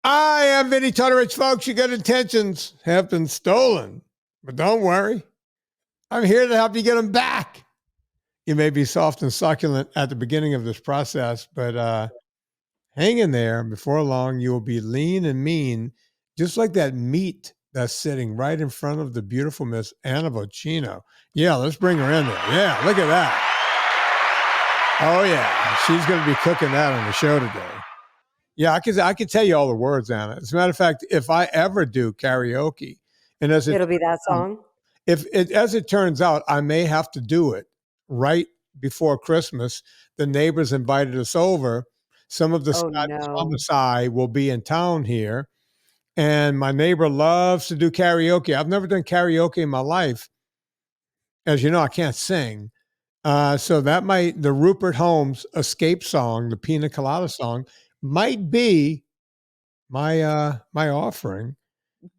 I am Vinnie Tortorich, folks. Your good intentions have been stolen, but don't worry. I'm here to help you get them back. You may be soft and succulent at the beginning of this process, but hang in there. Before long, you will be lean and mean, just like that meat that's sitting right in front of the beautiful Miss Anna Vocino. Yeah, let's bring her in there. Yeah, look at that. Oh, yeah. She's going to be cooking that on the show today. Yeah, I could tell you all the words, Anna. As a matter of fact, if I ever do karaoke, and it'll be that song. As it turns out, I may have to do it right before Christmas. The neighbors invited us over. Some of the Scottish homicide will be in town here, and my neighbor loves to do karaoke. I've never done karaoke in my life. As you know, I can't sing. So that the Rupert Holmes escape song, the Pina Colada song, might be my my offering.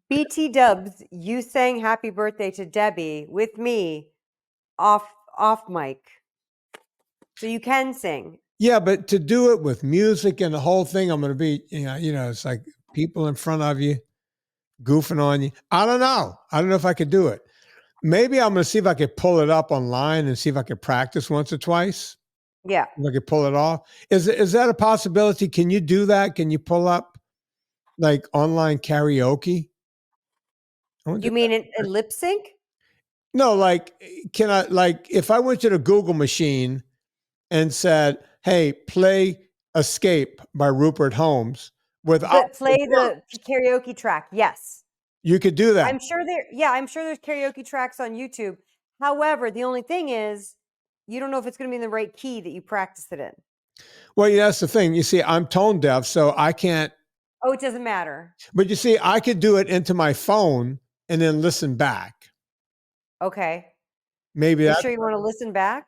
BT Dubs, you sang happy birthday to Debbie with me off mic. So you can sing. Yeah, but to do it with music and the whole thing, I'm going to be, it's like people in front of you goofing on you. I don't know if I could do it. Maybe I'm going to see if I could pull it up online and see if I could practice once or twice. Yeah. If I could pull it off. Is that a possibility? Can you do that? Can you pull up like online karaoke? You mean in lip sync? No, like, can I, like, if I went to the Google machine and said, hey, play Escape by Rupert Holmes without play the karaoke track. Yes. You could do that. I'm sure there's karaoke tracks on YouTube. However, the only thing is you don't know if it's going to be in the right key that you practice it in. Well, yeah, that's the thing. You see, I'm tone deaf, so I can't. Oh, it doesn't matter. But you see, I could do it into my phone and then listen back. Okay. Maybe you sure you want to listen back?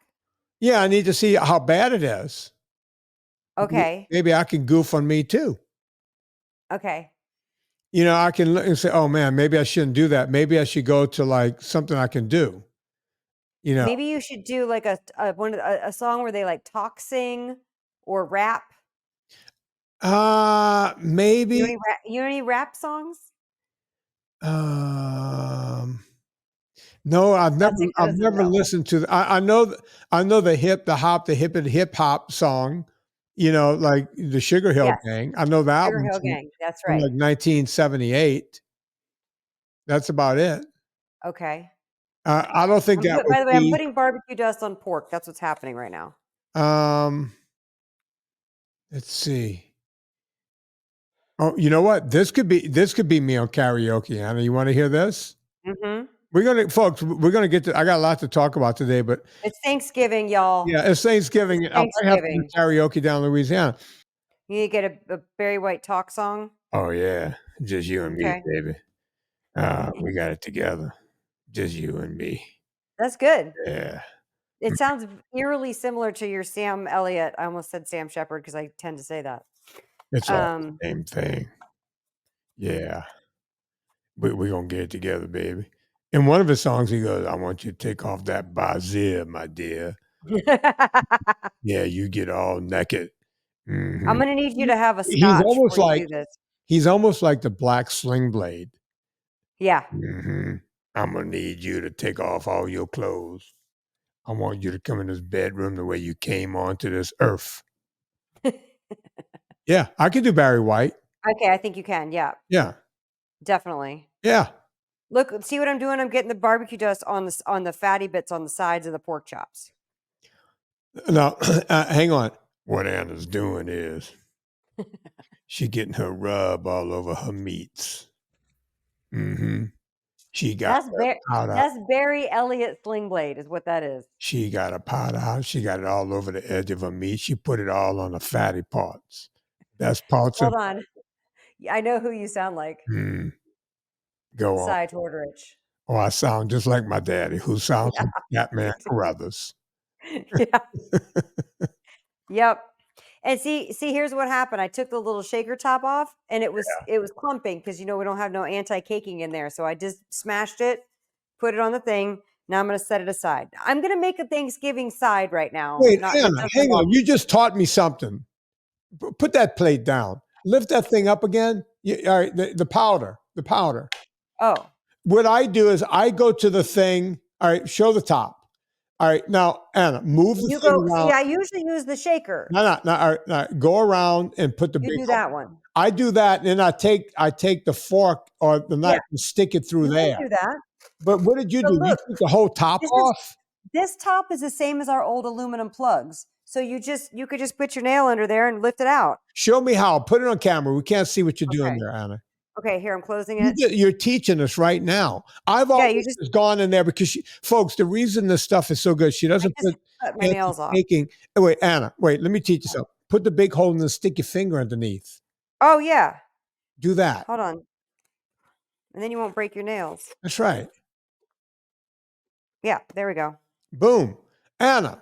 Yeah, I need to see how bad it is. Okay. Maybe I can goof on me too. Okay. I can look and say, oh man, maybe I shouldn't do that. Maybe I should go to like something I can do. Maybe you should do like a song where they like talk, sing, or rap. Maybe. You know any rap songs? No, I've never listened to. I know the hip hop song. Like the Sugar Hill Gang. I know that Sugar one. Hill Gang. That's right. Like 1978. That's about it. Okay. I don't think that. By the way, I'm putting barbecue dust on pork. That's what's happening right now. Let's see. Oh, you know what? This could be me on karaoke, Anna. You want to hear this? Mm-hmm. We're gonna get to. I got a lot to talk about today, but it's Thanksgiving, y'all. Yeah, it's Thanksgiving. I might have to do karaoke down in Louisiana. You need to get a Barry White talk song. Oh yeah, just you and me, baby. We got it together. Just you and me. That's good. Yeah. It sounds eerily similar to your Sam Elliott. I almost said Sam Shepard because I tend to say that. It's all the same thing. Yeah. We're going to get it together, baby. In one of his songs, he goes, I want you to take off that brassiere, my dear. Yeah, you get all naked. Mm-hmm. I'm going to need you to have a scotch. He's almost like the Black Sling Blade. Yeah. Mm-hmm. I'm going to need you to take off all your clothes. I want you to come in this bedroom the way you came onto this earth. Yeah, I can do Barry White. Okay, I think you can. Yeah. Yeah. Definitely. Yeah. Look, see what I'm doing? I'm getting the barbecue dust on the fatty bits on the sides of the pork chops. Now, hang on. What Anna's doing is she getting her rub all over her meats. Mm-hmm. She got that's Barry Elliott Sling Blade is what that is. She got a powder out. She got it all over the edge of her meat. She put it all on the fatty parts. That's parts. Hold on. I know who you sound like. Go on. Cy Tortorich. Oh, I sound just like my daddy, who sounds like Batman Carruthers. Yeah. Yep. And see, here's what happened. I took the little shaker top off, and it was clumping because we don't have no anti-caking in there. So I just smashed it, put it on the thing. Now I'm going to set it aside. I'm going to make a Thanksgiving side right now. Wait, Anna, hang on. You just taught me something. Put that plate down. Lift that thing up again. All right, the powder, the powder. Oh, What I do is I go to the thing. All right, show the top. All right, now Anna, move the you thing go. See, around. I usually use the shaker. No. All right, no, go around and put the You big. do that one. I do that, and then I take the fork or the knife Yeah, and stick it through you can there. do that. But what did you But do? You look, took the whole top this is off? this top is the same as our old aluminum plugs. So you could just put your nail under there and lift it out. Show me how. Put it on camera. We can't see what you're doing Okay. there, Anna. Okay, here I'm closing it. You're teaching us right now. I've Yeah, always you just gone in there because folks, the reason this stuff is so good, she I doesn't just put cut my nails off. anti-caking. Oh, wait, Anna, wait, let me teach you something. Put the big hole and then stick your finger underneath. Oh yeah. Do that. Hold on. And then you won't break your nails. That's right. Yeah, there we go. Boom. Anna,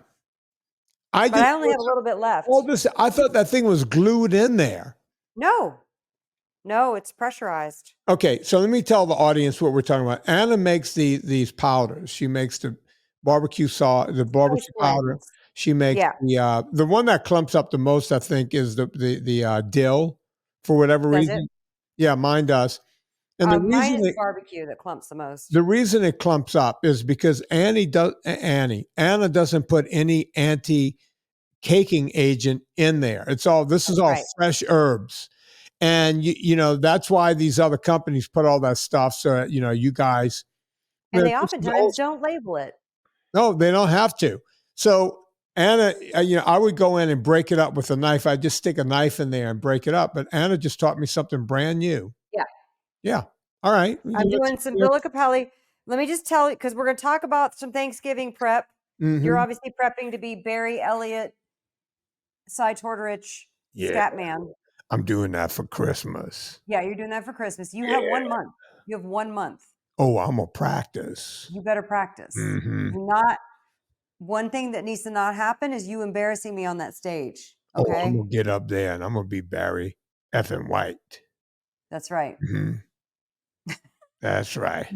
I But just I only have a little bit left. all this. I thought that thing was glued in there. No, it's pressurized. Okay, so let me tell the audience what we're talking about. Anna makes these powders. She makes the barbecue sauce, the barbecue powder. Blends. She makes Yeah. the one that clumps up the most, I think, is the dill for whatever Does reason. it? Yeah, mine does. And the Mine reason is barbecue that clumps the most. the reason it clumps up is because Anna doesn't put any anti-caking agent in there. This is all Right. fresh herbs. And you know that's why these other companies put all that stuff. So you guys, And they this is oftentimes don't label it. no, they don't have to. So Anna, I would go in and break it up with a knife. I just stick a knife in there and break it up. But Anna just taught me something brand new. Yeah. Yeah. All right. I'm doing some Villicapelli. Let me just tell you, because we're going to talk about some Thanksgiving prep. You're obviously prepping to be Barry Elliott, Cy Tortorich, Scatman. I'm doing that for Christmas. Yeah, you're doing that for Christmas. You have 1 month. You have 1 month. Oh, I'm gonna practice. You better practice. One thing that needs to not happen is you embarrassing me on that stage. Okay. Oh, I'm gonna get up there and I'm gonna be Barry effing White. That's right. That's right.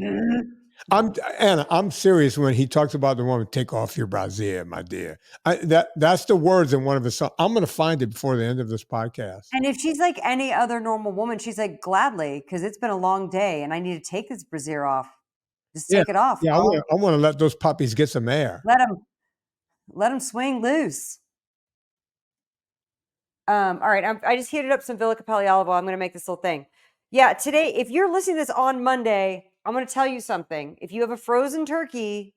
Anna, I'm serious when he talks about the woman, take off your brassiere, my dear. That's the words in one of his songs. I'm going to find it before the end of this podcast. And if she's like any other normal woman, she's like, gladly, because it's been a long day and I need to take this brassiere off. Just take it off. Yeah, I want to let those puppies get some air. Let them swing loose. All right, I just heated up some Villicapelli olive oil. I'm going to make this little thing. Yeah, today, if you're listening to this on Monday, I'm going to tell you something. If you have a frozen turkey,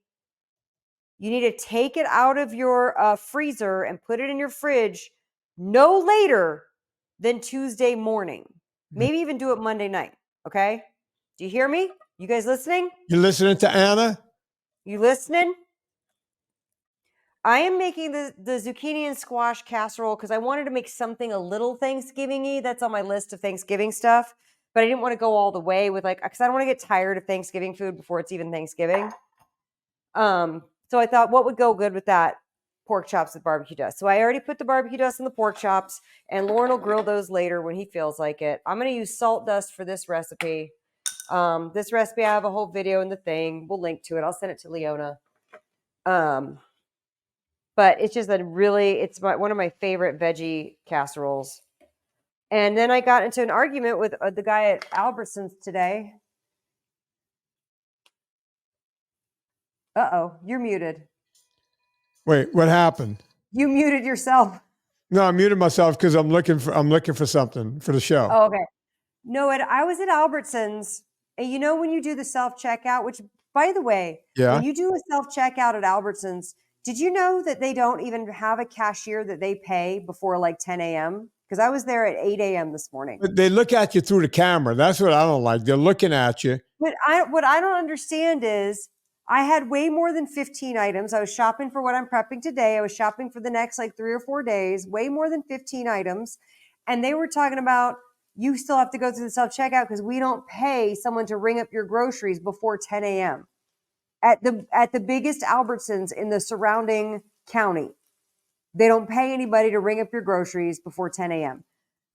you need to take it out of your freezer and put it in your fridge no later than Tuesday morning. Maybe even do it Monday night. Okay? Do you hear me? You guys listening? You listening to Anna? You listening? I am making the zucchini and squash casserole because I wanted to make something a little Thanksgiving-y. That's on my list of Thanksgiving stuff. But I didn't want to go all the way with because I don't want to get tired of Thanksgiving food before it's even Thanksgiving. So I thought, what would go good with that? Pork chops with barbecue dust. So I already put the barbecue dust in the pork chops, and Lauren will grill those later when he feels like it. I'm going to use salt dust for this recipe. This recipe, I have a whole video in the thing. We'll link to it. I'll send it to Leona. But it's just it's one of my favorite veggie casseroles. And then I got into an argument with the guy at Albertsons today. Uh-oh, you're muted. Wait, what happened? You muted yourself. No, I muted myself because I'm looking for something for the show. Oh, okay. No, I was at Albertsons, and when you do the self-checkout, which, by the way, when you do a self-checkout at Albertsons, did you know that they don't even have a cashier that they pay before like 10 a.m.? Because I was there at 8 a.m. this morning. But they look at you through the camera. That's what I don't like. They're looking at you. But what I don't understand is I had way more than 15 items. I was shopping for what I'm prepping today. I was shopping for the next 3 or 4 days, way more than 15 items. And they were talking about, you still have to go through the self-checkout because we don't pay someone to ring up your groceries before 10 a.m. At the biggest Albertsons in the surrounding county. They don't pay anybody to ring up your groceries before 10 a.m.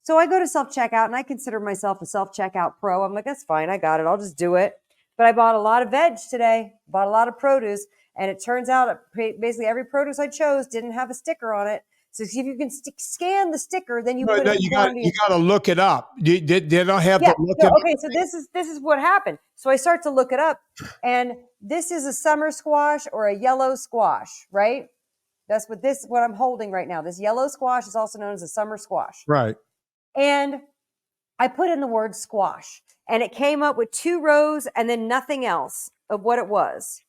So I go to self-checkout, and I consider myself a self-checkout pro. I'm like, that's fine. I got it. I'll just do it. But I bought a lot of veg today, bought a lot of produce, and it turns out basically every produce I chose didn't have a sticker on it So see if you can scan the sticker, then you No, put no, it in you quantity. got to look it up. They don't have Yeah. to look No, it up. okay. So this is what happened. So I start to look it up, and this is a summer squash or a yellow squash, right? That's what I'm holding right now. This yellow squash is also known as a summer squash. Right. And I put in the word squash, and it came up with 2 rows and then nothing else of what it was.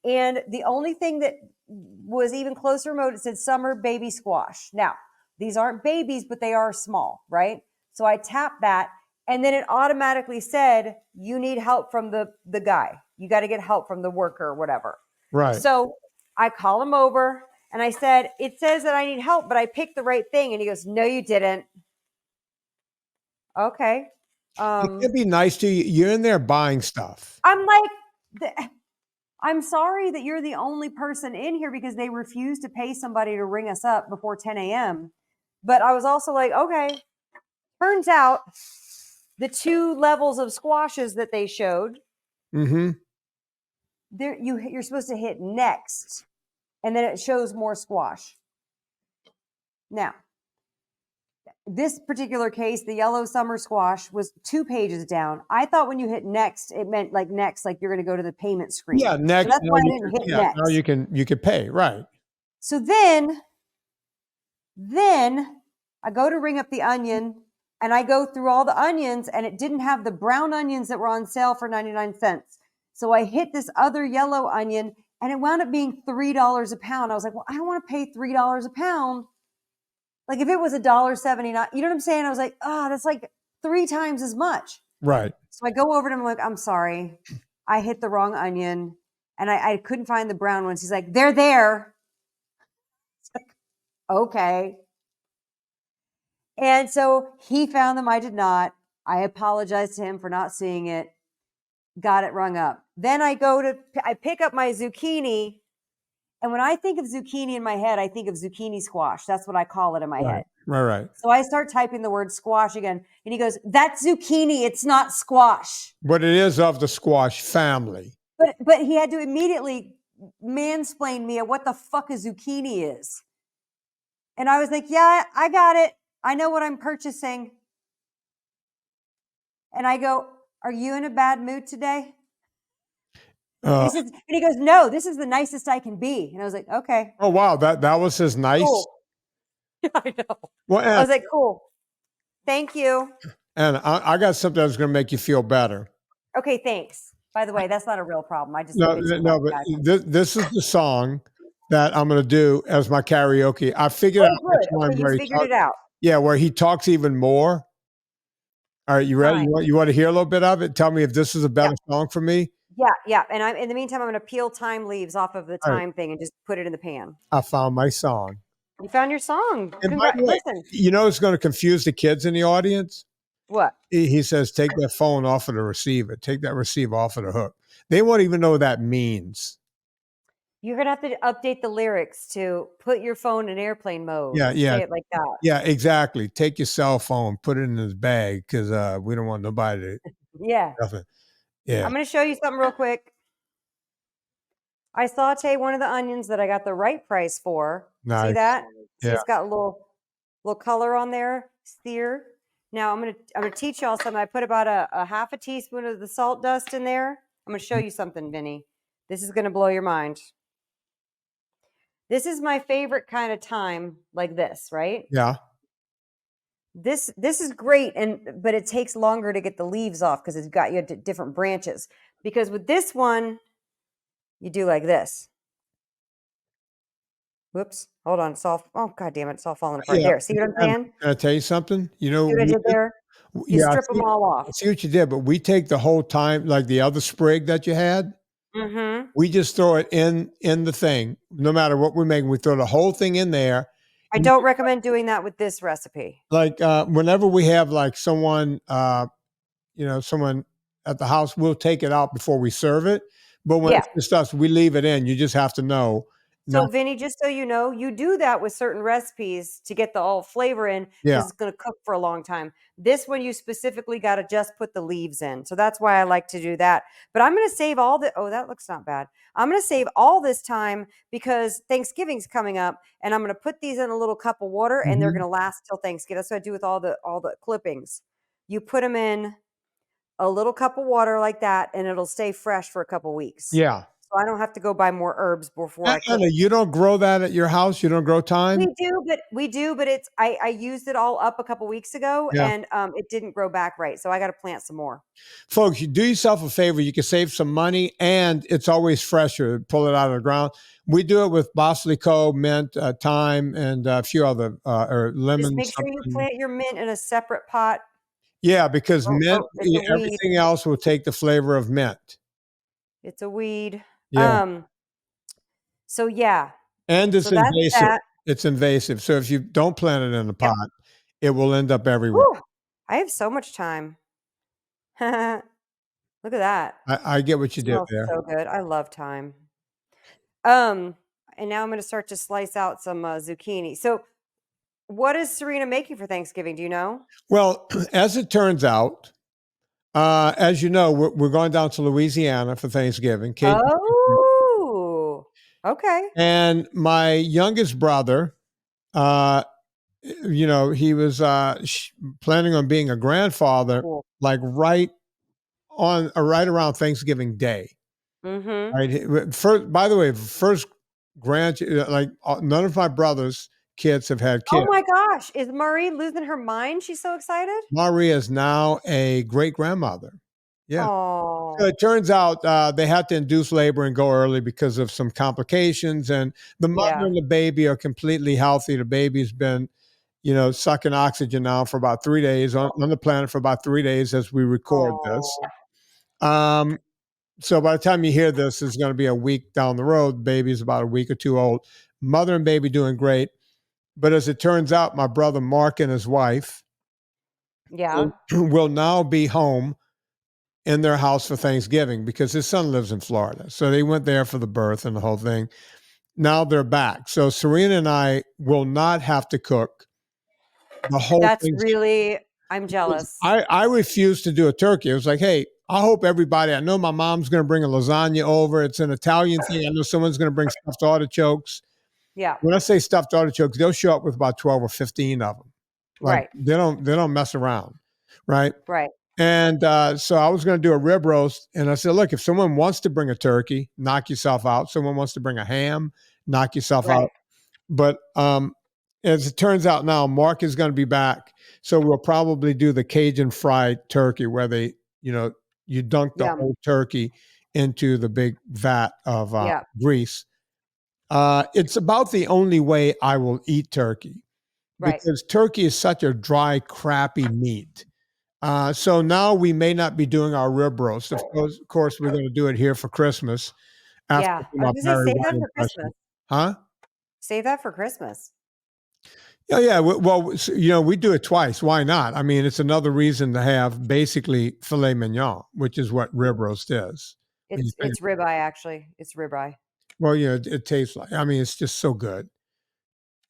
And the only thing that was even close to remote, it said summer baby squash. Now, these aren't babies, but they are small, right? So I tapped that, and then it automatically said, you need help from the guy. You got to get help from the worker or whatever. Right. So I call him over, and I said, it says that I need help, but I picked the right thing. And he goes, no, you didn't. Okay. It can be nice to you. You're in there buying stuff. I'm like, I'm sorry that you're the only person in here because they refuse to pay somebody to ring us up before 10 a.m. But I was also like, okay, turns out the 2 levels of squashes that they showed, Mm-hmm. you're supposed to hit next, and then it shows more squash. Now, this particular case, the yellow summer squash was 2 pages down. I thought when you hit next, it meant like next, like you're going to go to the payment screen. Yeah, next. So that's why I didn't hit next. Now you can pay, right? So then I go to ring up the onion, and I go through all the onions, and it didn't have the brown onions that were on sale for 99 cents. So I hit this other yellow onion, and it wound up being $3 a pound. I was like, well, I don't want to pay $3 a pound. Like if it was $1.79, you know what I'm saying? I was like, that's like 3 times as much. Right. So I go over to him, I'm like, I'm sorry. I hit the wrong onion, and I couldn't find the brown ones. He's like, they're there. It's like, okay. And so he found them. I did not. I apologized to him for not seeing it. Got it rung up. Then I pick up my zucchini. And when I think of zucchini in my head, I think of zucchini squash. That's what I call it in my head. Right. So I start typing the word squash again. And he goes, that's zucchini. It's not squash. But it is of the squash family. But he had to immediately mansplain me at what the fuck a zucchini is. And I was like, yeah, I got it. I know what I'm purchasing. And I go, are you in a bad mood today? And he goes, no, this is the nicest I can be. And I was like, okay. Oh, wow. That was his nice. Cool. I know. Well, I was like, cool. Thank you. And I got something that's going to make you feel better. Okay, thanks. By the way, that's not a real problem. I just but this is the song that I'm going to do as my karaoke. I figured out which one you figured it out. Yeah, where he talks even more. All right, you ready? You want to hear a little bit of it? Tell me if this is a better song for me. Yeah. And in the meantime, I'm going to peel thyme leaves off of the thyme thing and just put it in the pan. I found my song. You found your song. And by the way, you know it's going to confuse the kids in the audience? What? He says, take that phone off of the receiver. Take that receiver off of the hook. They won't even know what that means. You're going to have to update the lyrics to put your phone in airplane mode. Yeah. Say it like that. Yeah, exactly. Take your cell phone, put it in his bag because we don't want nobody to. Yeah. Nothing. Yeah. I'm going to show you something real quick. I saute one of the onions that I got the right price for. Nice. See that? See, Yeah. it's got a little color on there. Sear. Now I'm gonna teach y'all something. I put about a half a teaspoon of the salt dust in there. I'm gonna show you something, Vinny. This is gonna blow your mind. This is my favorite kind of thyme, like this, right? Yeah. This is great, but it takes longer to get the leaves off because it's got you different branches. Because with this one, you do like this. Whoops. Hold on. It's all, oh, God damn it. It's all falling apart. There. See what I'm saying? Can I tell you something? You know See what I did there? You strip them all off. I see what you did, but we take the whole time, like the other sprig that you had. Mm-hmm. We just throw it in the thing. No matter what we're making, we throw the whole thing in there. I don't recommend doing that with this recipe. Like whenever we have like someone, someone at the house, we'll take it out before we serve it. But when it's just us, we leave it in. You just have to know So, Vinny, just so you know, you do that with certain recipes to get the all flavor in Yeah. because it's going to cook for a long time. This one, you specifically got to just put the leaves in. So that's why I like to do that. But I'm going to save all the, oh, that looks not bad. I'm going to save all this time because Thanksgiving's coming up and I'm going to put these in a little cup of water and they're Mhm. going to last till Thanksgiving. That's what I do with all the clippings. You put them in a little cup of water like that and it'll stay fresh for a couple weeks. Yeah. So I don't have to go buy more herbs before I cook. Anna, you don't grow that at your house? You don't grow thyme? We do, but it's I used it all up a couple weeks ago Yeah. and it didn't grow back right. So I got to plant some more. Folks, you do yourself a favor. You can save some money and it's always fresher. Pull it out of the ground. We do it with basilico, mint, thyme, and a few other, or lemon. Just make sure you plant your mint in a separate pot. Yeah, because mint, it's a weed. everything else will take the flavor of mint. It's a weed. Yeah. So yeah. And it's So that's invasive. that. It's invasive. So if you don't plant it in a pot, it will end up everywhere. Whew, I have so much time. Look at that. I get what you did there. So good. I love thyme. And now I'm going to start to slice out some zucchini. So what is Serena making for Thanksgiving? Do you know? Well, as it turns out, as you know, we're going down to Louisiana for Thanksgiving. Oh, okay. And my youngest brother, you know, he was planning on being a grandfather, Cool. like right around Thanksgiving Day. Mm-hmm. Right. First, by the way, first like none of my brother's kids have had kids. Oh my gosh. Is Marie losing her mind? She's so excited. Marie is now a great grandmother. Yeah. Oh. So it turns out they had to induce labor and go early because of some complications. And the mother and the baby are completely healthy. The baby's been, you know, sucking oxygen now for about 3 days on the planet for about 3 days as we record this. So by the time you hear this, it's going to be a week down the road. Baby's about a week or two old. Mother and baby doing great. But as it turns out, my brother Mark and his wife will now be home in their house for Thanksgiving because his son lives in Florida. So they went there for the birth and the whole thing. Now they're back. So Serena and I will not have to cook the whole thing. Really, I'm jealous. I refused to do a turkey. It was like, hey, I hope everybody, I know my mom's going to bring a lasagna over. It's an Italian thing. I know someone's going to bring stuffed artichokes. Yeah. When I say stuffed artichokes, they'll show up with about 12 or 15 of them. Like, They don't mess around. Right. Right. And so I was going to do a rib roast. And I said, look, if someone wants to bring a turkey, knock yourself out. Someone wants to bring a ham, knock yourself out. But as it turns out now, Mark is going to be back. So we'll probably do the Cajun fried turkey where they, you know, you dunk the whole turkey into the big vat of grease. It's about the only way I will eat turkey because turkey is such a dry, crappy meat. So now we may not be doing our rib roast. Of course, we're going to do it here for Christmas. Save that for Christmas. Huh? Save that for Christmas. Yeah. Well, you know, we do it twice. Why not? I mean, it's another reason to have basically filet mignon, which is what rib roast is. It's ribeye, actually. It's ribeye. Well, yeah, it tastes like. I mean, it's just so good.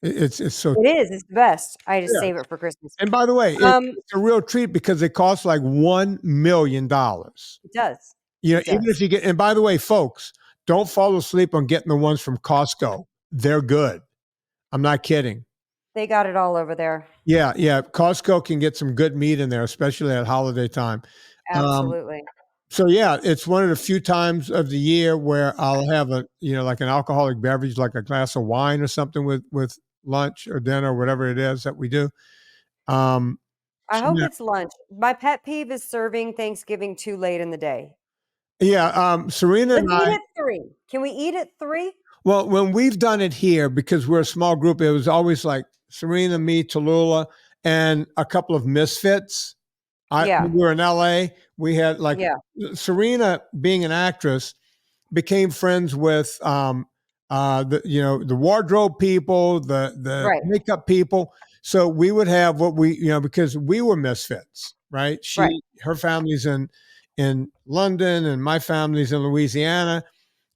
It's so. It is. It's the best. I just save it for Christmas. And by the way, it's a real treat because it costs like $1 million. It does. You know, even if you get. And by the way, folks, don't fall asleep on getting the ones from Costco. They're good. I'm not kidding. They got it all over there. Yeah. Costco can get some good meat in there, especially at holiday time. Absolutely. So yeah, it's one of the few times of the year where I'll have like an alcoholic beverage, like a glass of wine or something with lunch or dinner or whatever it is that we do. I hope it's lunch. My pet peeve is serving Thanksgiving too late in the day. Yeah. Serena and I. Eat at 3. Can we eat at 3? Well, when we've done it here, because we're a small group, it was always like Serena, me, Tallulah, and a couple of misfits. We were in LA. We had Serena, being an actress, became friends with the wardrobe people, the makeup people. So we would have because we were misfits, right? Her family's in London and my family's in Louisiana.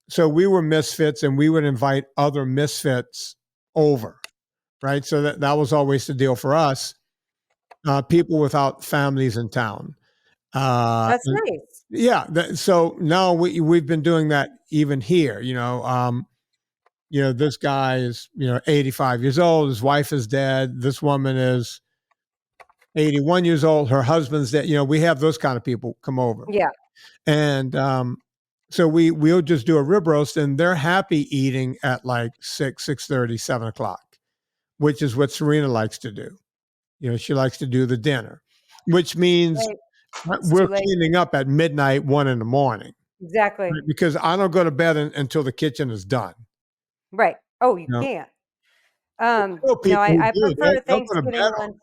So we were misfits, and we would invite other misfits over, right? So that was always the deal for us. People without families in town. That's And nice. yeah, so now we've been doing that even here. This guy is 85 years old. His wife is dead. This woman is 81 years old. Her husband's dead. We have those kind of people come over, Yeah. and so we'll just do a rib roast, and they're happy eating at like 6:30, 7 o'clock, which is what Serena likes to do. She likes to do the dinner, which means Right. It's we're too late. cleaning up at midnight, 1 in the morning, Exactly. right? Because I don't go to bed until the kitchen is done. Right. Oh, you You know, can't. I know No, people who I do. prefer They'll go to bed Thanksgiving on. lunch.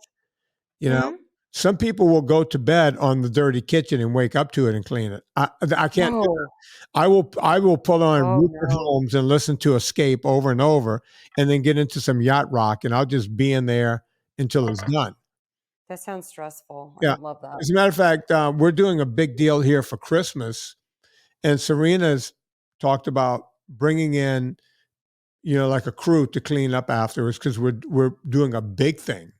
You know, Hmm? some people will go to bed on the dirty kitchen and wake up to it and clean it. I can't do that. No. I will put on Oh Rupert no. Holmes and listen to Escape over and over, and then get into some yacht rock, and I'll just be in there until it's done. That sounds stressful. I Yeah. would love that. As a matter of fact, we're doing a big deal here for Christmas, and Serena's talked about bringing in, like a crew to clean up afterwards, because we're doing a big thing.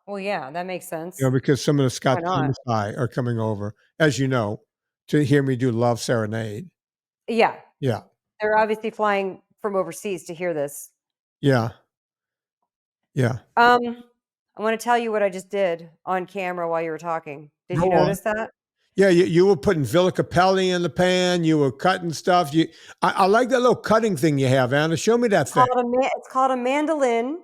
Well, yeah, that makes sense. Because some of the Why Scott not? Thomas are coming over, as you know, to hear me do Love Serenade. Yeah. Yeah. They're obviously flying from overseas to hear this. Yeah. Yeah. I want to tell you what I just did on camera while you were talking. Did Go you on. notice that? Yeah, you were putting Villa Capelli in the pan. You were cutting stuff. I like that little cutting thing you have, Anna. Show me that thing. It's called a mandolin,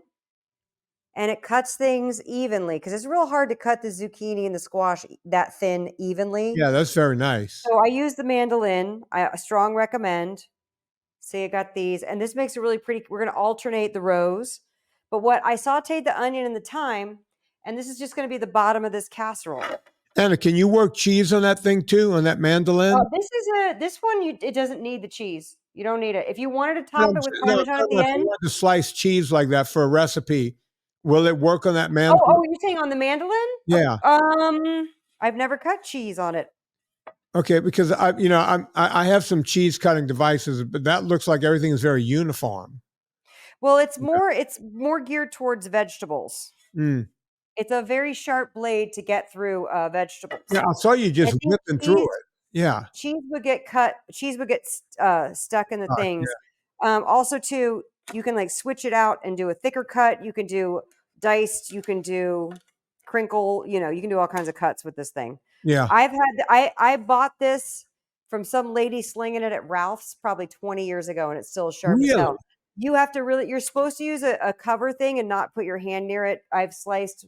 and it cuts things evenly because it's real hard to cut the zucchini and the squash that thin evenly. Yeah, that's very nice. So I use the mandolin. I strong recommend. See, I got these, and this makes it really pretty. We're going to alternate the rows. But what I sauteed the onion and the thyme, and this is just going to be the bottom of this casserole. Anna, can you work cheese on that thing too, on that mandolin? This one. It doesn't need the cheese. You don't need it. If you wanted to No, top it with no, Parmesan at the if you end. want to slice cheese like that for a recipe, will it work on that mandolin? Oh, you're saying on the mandolin? Yeah. I've never cut cheese on it. Okay, because I have some cheese cutting devices, but that looks like everything is very uniform. Well, it's more geared towards vegetables. Mm. It's a very sharp blade to get through vegetables. Yeah, I saw you just whipping through it. Yeah. Cheese would get cut. Cheese would get stuck in the things. Yeah. Also, too, you can like switch it out and do a thicker cut. You can do diced. You can do crinkle. You can do all kinds of cuts with this thing. Yeah. I bought this from some lady slinging it at Ralph's probably 20 years ago, and it's still sharp as hell. You have to you're supposed to use a cover thing and not put your hand near it. I've sliced.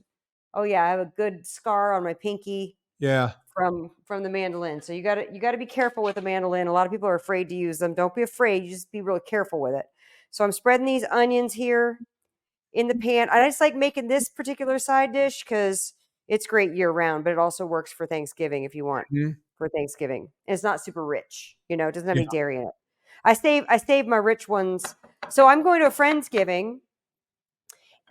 Oh yeah, I have a good scar on my pinky. Yeah. From the mandolin. So you got to be careful with the mandolin. A lot of people are afraid to use them. Don't be afraid. You just be really careful with it. So I'm spreading these onions here in the pan. I just like making this particular side dish because it's great year round, but it also works for Thanksgiving if you want for Thanksgiving. And it's not super rich, it doesn't have any dairy in it. I save my rich ones. So I'm going to a Friendsgiving.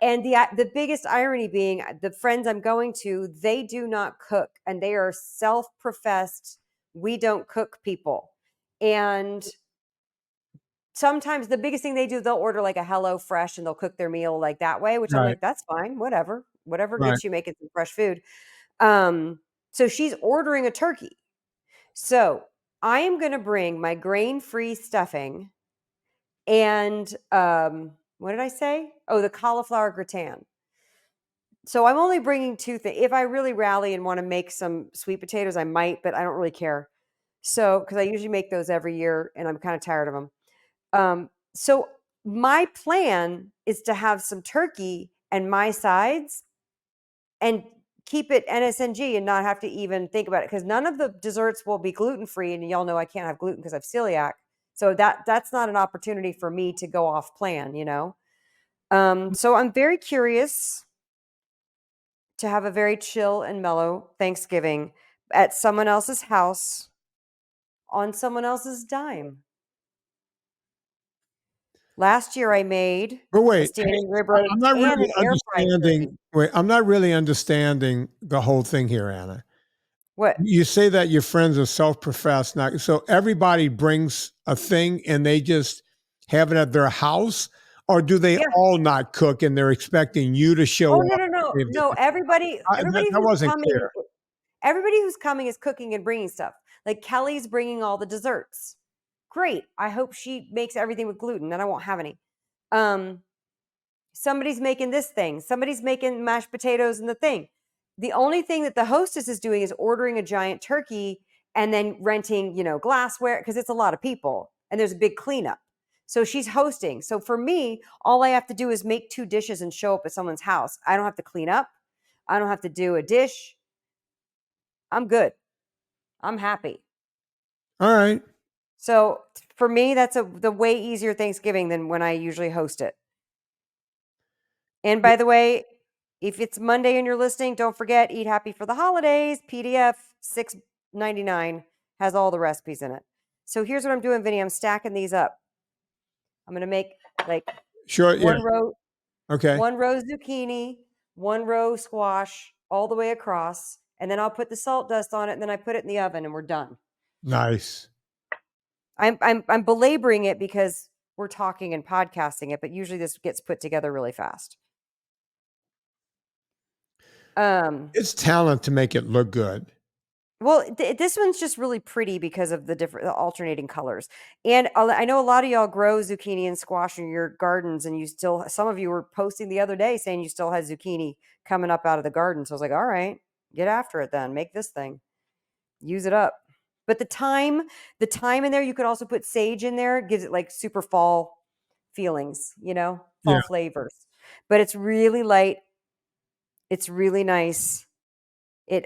And the biggest irony being the friends I'm going to, they do not cook, and they are self-professed, we don't cook people. And sometimes the biggest thing they do, they'll order like a Hello Fresh and they'll cook their meal like that way, which I'm like, that's fine, whatever gets you making some fresh food. So she's ordering a turkey. So I am going to bring my grain-free stuffing and what did I say? Oh, the cauliflower gratin. So I'm only bringing two things. If I really rally and want to make some sweet potatoes, I might, but I don't really care. So, because I usually make those every year and I'm kind of tired of them. So my plan is to have some turkey and my sides and keep it NSNG and not have to even think about it because none of the desserts will be gluten-free. And y'all know I can't have gluten because I have celiac. So that's not an opportunity for me to go off plan, So I'm very curious to have a very chill and mellow Thanksgiving at someone else's house on someone else's dime. Last year I made a standing rib roast and an air fried turkey. I'm not really understanding the whole thing here, Anna. What? You say that your friends are self-professed now, so everybody brings a thing and they just have it at their house, or do they Yeah. all not cook and they're expecting you to show Oh, no, up? no, no, If no. they- Everybody, that, everybody that who's wasn't coming, clear. everybody who's coming is cooking and bringing stuff. Like Kelly's bringing all the desserts. Great. I hope she makes everything with gluten, then I won't have any. Somebody's making this thing. Somebody's making mashed potatoes and the thing. The only thing that the hostess is doing is ordering a giant turkey and then renting, glassware, because it's a lot of people and there's a big cleanup. So she's hosting. So for me, all I have to do is make 2 dishes and show up at someone's house. I don't have to clean up. I don't have to do a dish. I'm good. I'm happy. All right. So for me, that's the way easier Thanksgiving than when I usually host it. And by the way, if it's Monday and you're listening, don't forget Eat Happy for the Holidays PDF $6.99 has all the recipes in it. So here's what I'm doing, Vinny. I'm stacking these up. I'm gonna make like Sure. Yeah. one row Okay. zucchini, 1 row squash, all the way across, and then I'll put the salt dust on it, and then I put it in the oven, and we're done. Nice. I'm belaboring it because we're talking and podcasting it, but usually this gets put together really fast. It's talent to make it look good. Well, this one's just really pretty because of the alternating colors. And I know a lot of y'all grow zucchini and squash in your gardens, and some of you were posting the other day saying you still had zucchini coming up out of the garden. So I was like, all right, get after it then. Make this thing. Use it up. But the thyme in there, you could also put sage in there. It gives it like super fall feelings, fall Yeah. flavors. But it's really light. It's really nice. It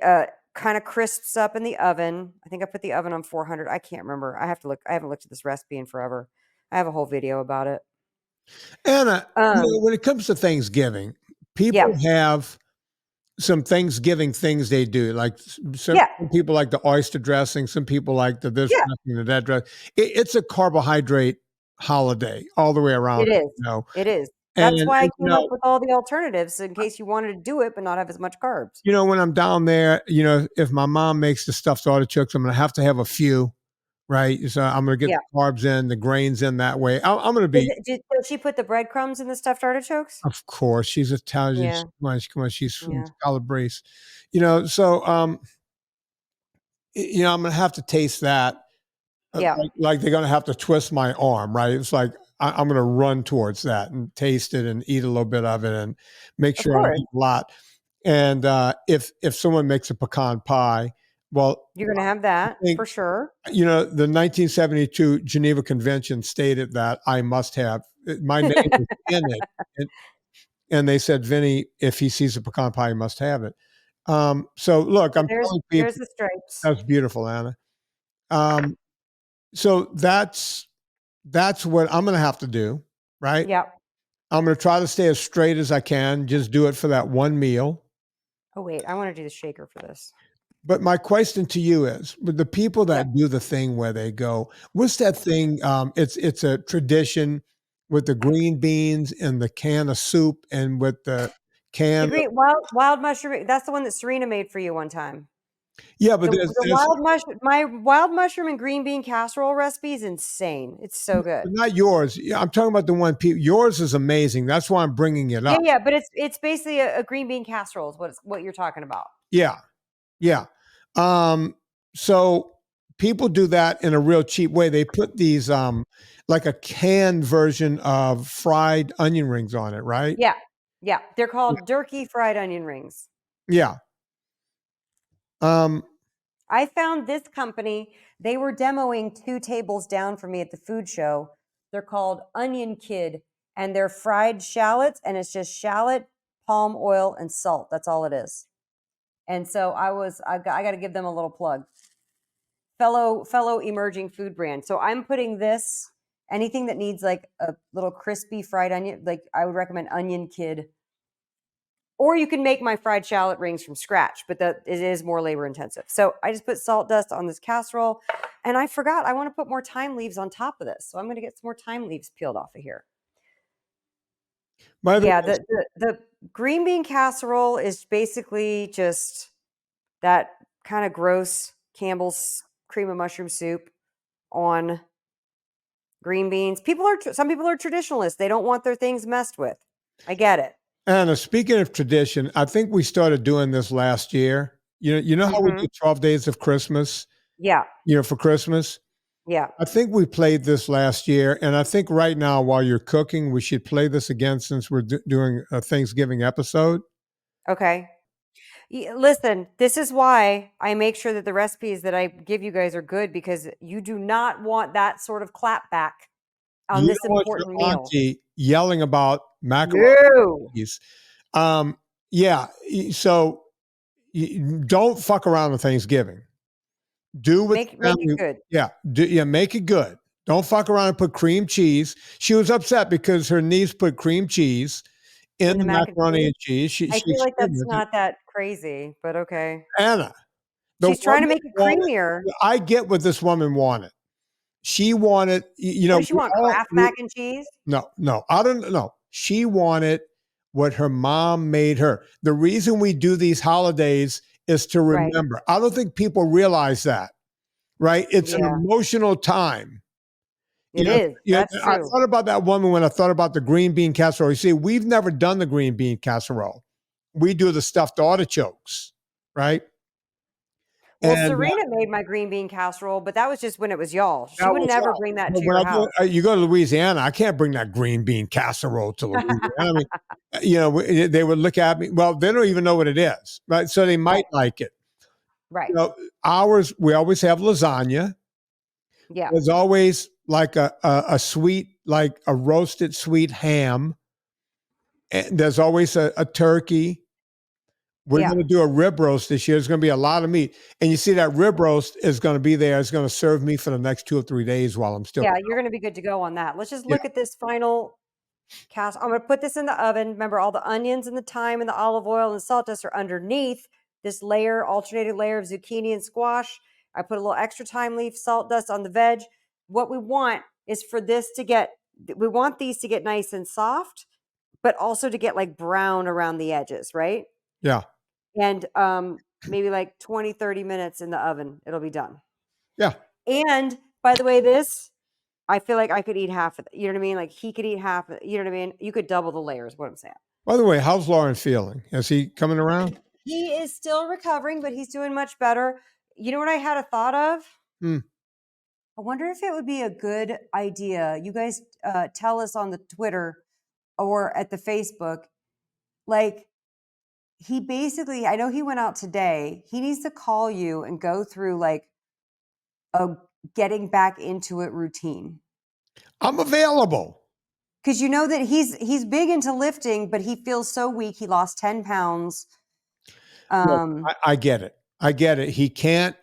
kind of crisps up in the oven. I think I put the oven on 400. I can't remember. I have to look. I haven't looked at this recipe in forever. I have a whole video about it. Anna, when it comes to Thanksgiving, people have some Thanksgiving things they do. Like some people like the oyster dressing. Some people like the this dressing, the that dressing. It's a carbohydrate holiday all the way around. It is. It is. That's why I came up with all the alternatives in case you wanted to do it, but not have as much carbs. When I'm down there, if my mom makes the stuffed artichokes, I'm going to have a few, right? So I'm going to get the carbs in, the grains in that way. I'm going to be. Did she put the breadcrumbs in the stuffed artichokes? Of course, she's Italian. Yeah. Come on, she's from Calabrese. So I'm going to have to taste that. Like they're going to have to twist my arm, right? It's like I'm going to run towards that and taste it and eat a little bit of it and make sure I eat a lot. And if someone makes a pecan pie, well, you're going to have that for sure. The 1972 Geneva Convention stated that I must have my name is in it, and they said, Vinny, if he sees a pecan pie, he must have it. So look, I'm telling people, there's the stripes. That's beautiful, Anna. So that's what I'm going to have to do, right? Yep. I'm going to try to stay as straight as I can. Just do it for that one meal. Oh, wait. I want to do the shaker for this. But my question to you is, with the people that do the thing where they go, what's that thing? It's a tradition with the green beans and the can of soup and with the can. Wild mushroom. That's the one that Serena made for you one time. Yeah, but my wild mushroom and green bean casserole recipe is insane. It's so good. Not yours. Yeah, I'm talking about the one. Yours is amazing. That's why I'm bringing it up. Yeah, but it's basically a green bean casserole is what you're talking about. Yeah. So people do that in a real cheap way. They put these like a canned version of fried onion rings on it, right? Yeah. They're called Durkee fried onion rings. Yeah. I found this company. They were demoing 2 tables down from me at the food show. They're called Onion Kid, and they're fried shallots, and it's just shallot, palm oil, and salt. That's all it is. And so I got to give them a little plug. Fellow emerging food brand. So I'm putting this, anything that needs like a little crispy fried onion, like I would recommend Onion Kid. Or you can make my fried shallot rings from scratch, but it is more labor intensive. So I just put salt dust on this casserole, and I forgot I want to put more thyme leaves on top of this. So I'm going to get some more thyme leaves peeled off of here. The green bean casserole is basically just that kind of gross Campbell's cream of mushroom soup on green beans. Some people are traditionalists. They don't want their things messed with. I get it. Anna, speaking of tradition, I think we started doing this last year. You know how we do 12 days of Christmas? Yeah. For Christmas? Yeah. I think we played this last year. And I think right now, while you're cooking, we should play this again since we're doing a Thanksgiving episode. Okay. Listen, this is why I make sure that the recipes that I give you guys are good, because you do not want that sort of clapback on this important meal. Auntie yelling about macaroni and cheese. Yeah. So don't fuck around with Thanksgiving. Do what make it good. Yeah. Make it good. Don't fuck around and put cream cheese. She was upset because her niece put cream cheese in the macaroni and cheese. I feel like that's not that crazy, but okay. Anna. She's trying to make it creamier. I get what this woman wanted. She wanted, What does she want? Kraft mac and cheese? No. I don't know. She wanted what her mom made her. The reason we do these holidays is to remember. Right. I don't think people realize that, right? It's an emotional time. It is. That's true. I thought about that woman when I thought about the green bean casserole. You see, we've never done the green bean casserole. We do the stuffed artichokes, right? Well, Serena made my green bean casserole, but that was just when it was y'all. She would never bring that to your house. You go to Louisiana, I can't bring that green bean casserole to Louisiana. I mean, they would look at me. Well, they don't even know what it is, right? So they might like it. Right. Ours, we always have lasagna. Yeah. There's always like a sweet, like a roasted sweet ham. And there's always a turkey. We're going to do a rib roast this year. There's going to be a lot of meat. And you see that rib roast is going to be there. It's going to serve me for the next 2 or 3 days while I'm still. Yeah, you're going to be good to go on that. Let's just look at this final cast. I'm going to put this in the oven. Remember, all the onions and the thyme and the olive oil and the salt dust are underneath this alternated layer of zucchini and squash. I put a little extra thyme leaf, salt dust on the veg. What we want is for this to get, we want these to get nice and soft, but also to get like brown around the edges, right? Yeah. And maybe like 20, 30 minutes in the oven, it'll be done. Yeah. And by the way, this, I feel like I could eat half of it. You know what I mean? Like he could eat half of it. You know what I mean? You could double the layers, what I'm saying. By the way, how's Lauren feeling? Is he coming around? He is still recovering, but he's doing much better. You know what I had a thought of? I wonder if it would be a good idea. You guys tell us on the Twitter or at the Facebook, like, he basically, I know he went out today. He needs to call you and go through like a getting back into it routine. I'm available. Because you know that he's big into lifting, but he feels so weak. He lost 10 pounds. Look, I get it. I get it. He can't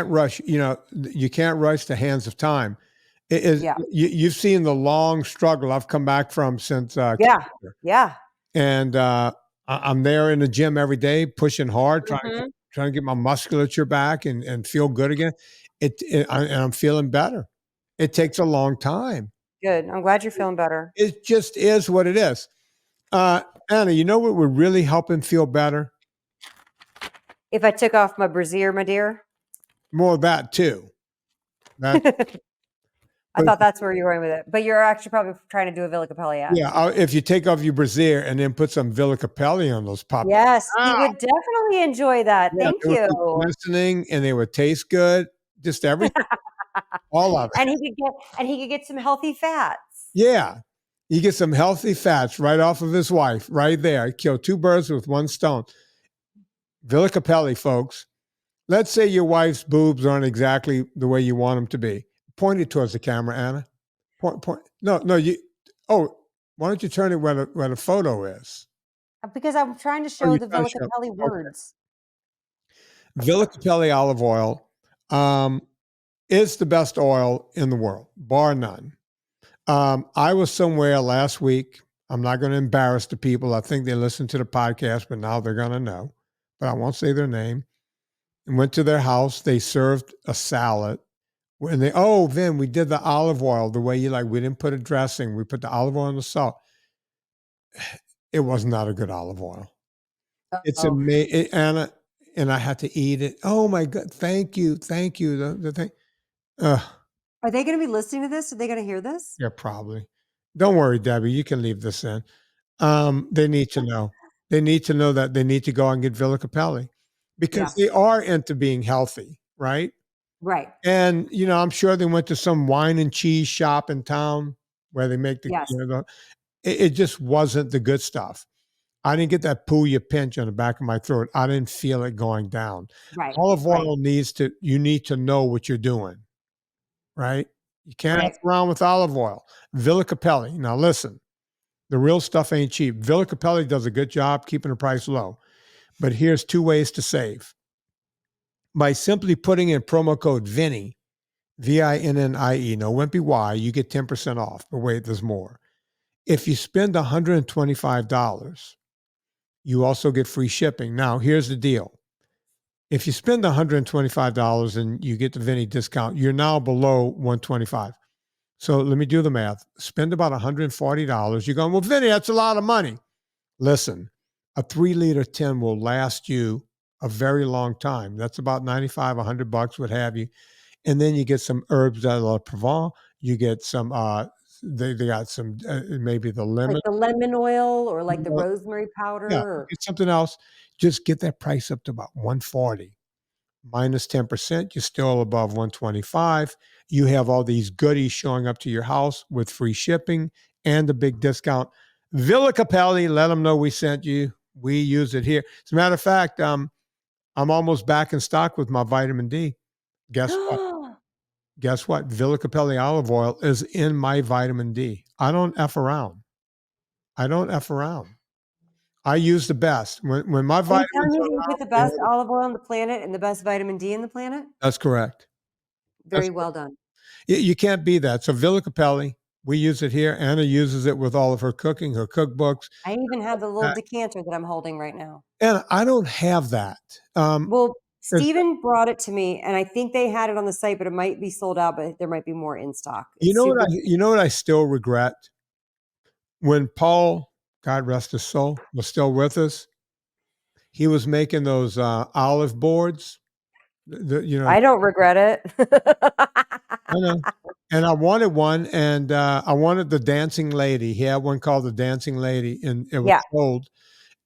rush. You can't rush the hands of time. You've seen the long struggle I've come back from since. Yeah. And I'm there in the gym every day, pushing hard, trying to get my musculature back and feel good again. And I'm feeling better. It takes a long time. Good. I'm glad you're feeling better. It just is what it is. Anna, you know what would really help him feel better? If I took off my brassiere, my dear. More of that too. I thought that's where you were going with it, but you're actually probably trying to do a Villa Capelli ad. Yeah, if you take off your brassiere and then put some Villa Capelli on those pop. Yes, he would definitely enjoy that. Yeah, Thank you. Listening, and they would taste good. Just everything, all of it. And he could get some healthy fats. Yeah, you get some healthy fats right off of his wife, right there. Kill 2 birds with 1 stone. Villa Capelli, folks. Let's say your wife's boobs aren't exactly the way you want them to be. Point it towards the camera, Anna. Point. No. You. Oh, why don't you turn it where the photo is? Because I'm trying to show the Villa Capelli words. Okay. Villa Capelli olive oil is the best oil in the world, bar none. I was somewhere last week. I'm not going to embarrass the people. I think they listen to the podcast, but now they're going to know. But I won't say their name. And went to their house. They served a salad. And Vin, we did the olive oil the way you like. We didn't put a dressing. We put the olive oil and the salt. It was not a good olive oil. It's amazing, Anna. and I had to eat it. Oh my God. Thank you. Thank you. The thing. Are they going to be listening to this? Are they going to hear this? Yeah, probably. Don't worry, Debbie. You can leave this in. They need to know. They need to know that they need to go and get Villa Capelli because Yeah. they are into being healthy, right? Right. And I'm sure they went to some wine and cheese shop in town where they make the, Yes. it just wasn't the good stuff. I didn't get that Puya pinch on the back of my throat. I didn't feel it going down. Right. Olive Right. oil you need to know what you're doing, right? You can't Right. F around with olive oil. Villa Capelli. Now listen, the real stuff ain't cheap. Villa Capelli does a good job keeping the price low. But here's 2 ways to save. By simply putting in promo code Vinnie, VINNIE, no wimpy Y, you get 10% off. But wait, there's more. If you spend $125, you also get free shipping. Now, here's the deal. If you spend $125 and you get the Vinnie discount, you're now below $125. So let me do the math. Spend about $140. You're going, well, Vinnie, that's a lot of money. Listen, a 3-liter tin will last you a very long time. That's about $95, $100, what have you. And then you get some herbs de la Provence. You get some, they got some, maybe the lemon. Like the lemon oil or like the rosemary powder. Yeah, Or... get something else. Just get that price up to about $140. Minus 10%, you're still above $125. You have all these goodies showing up to your house with free shipping and a big discount. Villa Capelli, let them know we sent you. We use it here. As a matter of fact, I'm almost back in stock with my vitamin D. Guess what? Guess what? Villa Capelli olive oil is in my vitamin D. I don't F around. I use the best. When my Are you vitamins telling me are that you out, get the best olive oil on the planet and the best vitamin D in the planet? that's correct. Very well done. You can't be that. So Villa Capelli, we use it here. Anna uses it with all of her cooking, her cookbooks. I even have the little decanter that I'm holding right now. And I don't have that. Well, Steven brought it to me, and I think they had it on the site, but it might be sold out, but there might be more in stock. You know what I still regret? When Paul, God rest his soul, was still with us, he was making those olive boards. I don't regret it. I know. And I wanted one, and I wanted the dancing lady. He had one called the dancing lady, and it was sold.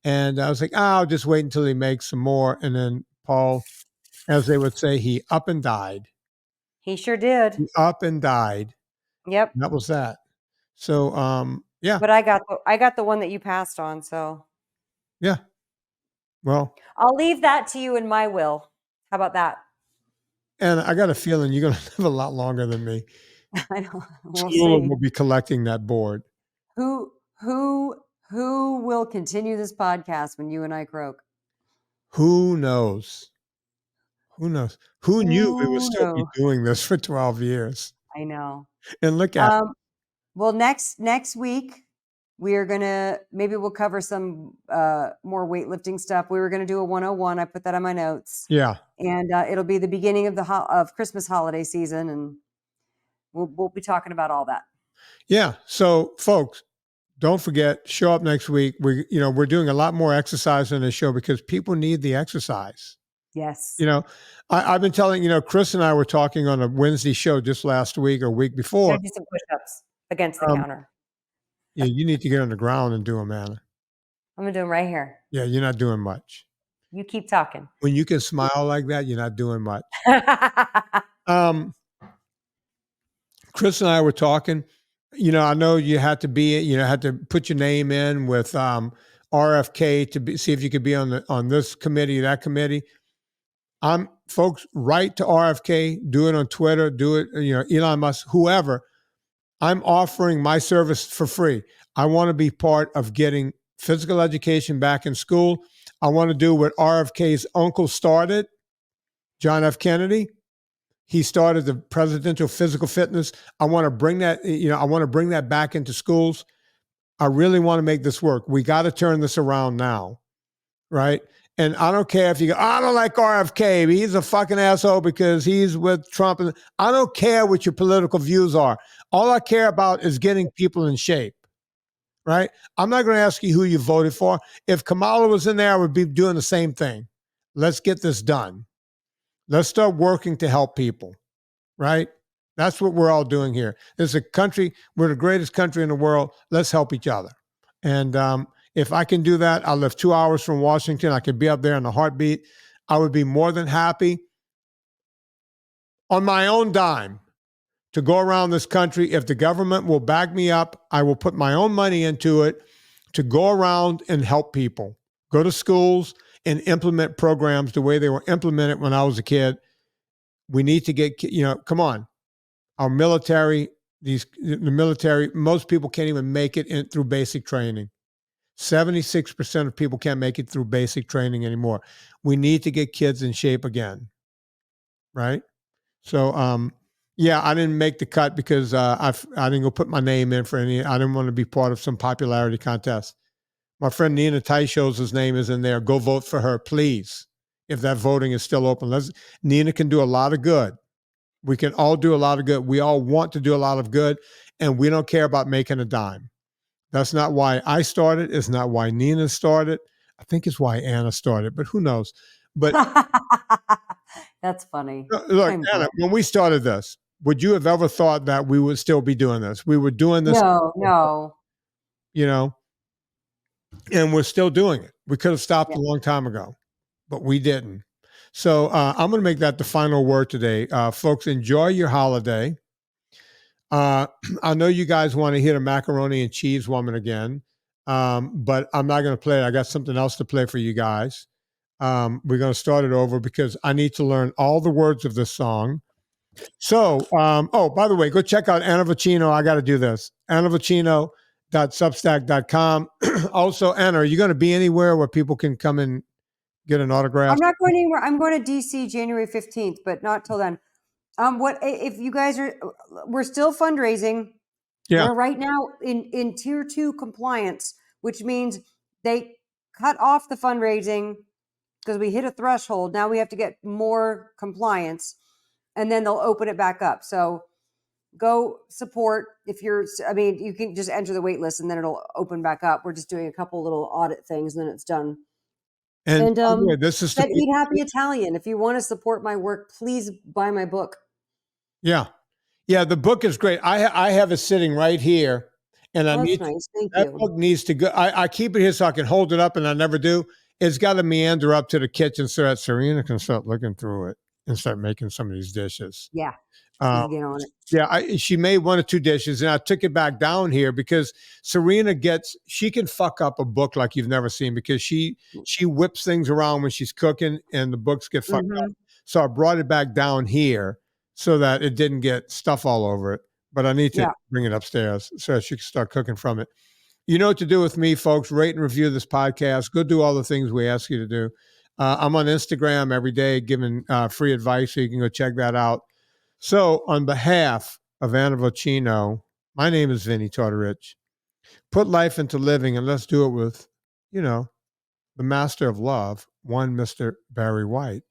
And I was like, I'll just wait until he makes some more. And then Paul, as they would say, he up and died. He sure did. He up and died. Yep. That was that. So, yeah. But I got the one that you passed on. So, yeah. Well, I'll leave that to you in my will. How about that? And I got a feeling you're going to live a lot longer than me. I know. We'll see. Will be collecting that board. Who will continue this podcast when you and I croak? Who knows? Who knows? Who knew we would still be doing this for 12 years? I know. And look at it. Well, next week we are gonna we'll cover some more weightlifting stuff. We were gonna do a 101. I put that on my notes. Yeah. And it'll be the beginning of Christmas holiday season, and we'll be talking about all that. Yeah. So, folks, don't forget, show up next week. We're doing a lot more exercise on this show because people need the exercise. Yes. I've been telling, Chris and I were talking on a Wednesday show just last week or week before. Do some push-ups against the counter. Yeah, you need to get on the ground and do them, Anna. I'm going to do them right here. Yeah, you're not doing much. You keep talking. When you can smile like that, you're not doing much. Chris and I were talking. I know you had to had to put your name in with RFK to see if you could be on this committee, that committee. Folks, write to RFK, do it on Twitter, do it, Elon Musk, whoever. I'm offering my service for free. I want to be part of getting physical education back in school. I want to do what RFK's uncle started, John F. Kennedy. He started the presidential physical fitness. I want to bring that, I want to bring that back into schools. I really want to make this work. We got to turn this around now, right? And I don't care if you go, I don't like RFK. He's a fucking asshole because he's with Trump. And I don't care what your political views are. All I care about is getting people in shape, right? I'm not going to ask you who you voted for. If Kamala was in there, I would be doing the same thing. Let's get this done. Let's start working to help people, right? That's what we're all doing here. It's a country, we're the greatest country in the world. Let's help each other. And if I can do that, I live 2 hours from Washington. I could be up there in a heartbeat. I would be more than happy on my own dime to go around this country. If the government will back me up, I will put my own money into it to go around and help people. Go to schools and implement programs the way they were implemented when I was a kid. We need to get, come on. Our military, the military, most people can't even make it through basic training. 76% of people can't make it through basic training anymore. We need to get kids in shape again, right? So, yeah, I didn't make the cut because I didn't go put my name in for any. I didn't want to be part of some popularity contest. My friend Nina Teicholz's name is in there. Go vote for her, please. If that voting is still open, Nina can do a lot of good. We can all do a lot of good. We all want to do a lot of good, and we don't care about making a dime. That's not why I started. It's not why Nina started. I think it's why Anna started, but who knows? But that's funny. Look, Anna, when we started this, would you have ever thought that we would still be doing this? We were doing this. No. And we're still doing it. We could have stopped a long time ago, but we didn't. So I'm going to make that the final word today. Folks, enjoy your holiday. I know you guys want to hear the macaroni and cheese woman again, but I'm not going to play it. I got something else to play for you guys. We're going to start it over because I need to learn all the words of this song. So, by the way, go check out Anna Vocino. I got to do this. AnnaVocino.substack.com. Also, Anna, are you going to be anywhere where people can come and get an autograph? I'm not going anywhere. I'm going to DC January 15th, but not till then. What if you guys we're still fundraising. Yeah. We're right now in tier 2 compliance, which means they cut off the fundraising because we hit a threshold. Now we have to get more compliance and then they'll open it back up. So go support you can just enter the wait list and then it'll open back up. We're just doing a couple little audit things and then it's done. And this is Eat Happy Italian. If you want to support my work, please buy my book. Yeah. Yeah. The book is great. I have it sitting right here and That's nice. Thank you. That book needs to go. I keep it here so I can hold it up and I never do. It's got to meander up to the kitchen so that Serena can start looking through it and start making some of these dishes. Yeah. Get on it. Yeah, she made 1 or 2 dishes, and I took it back down here because Serena she can fuck up a book like you've never seen because she whips things around when she's cooking, and the books get fucked up. So I brought it back down here so that it didn't get stuff all over it. But I need to bring it upstairs so she can start cooking from it. You know what to do with me, folks. Rate and review this podcast. Go do all the things we ask you to do. I'm on Instagram every day giving free advice, so you can go check that out. So on behalf of Anna Vocino, my name is Vinnie Tortorich. Put life into living and let's do it with, the master of love, one Mr. Barry White.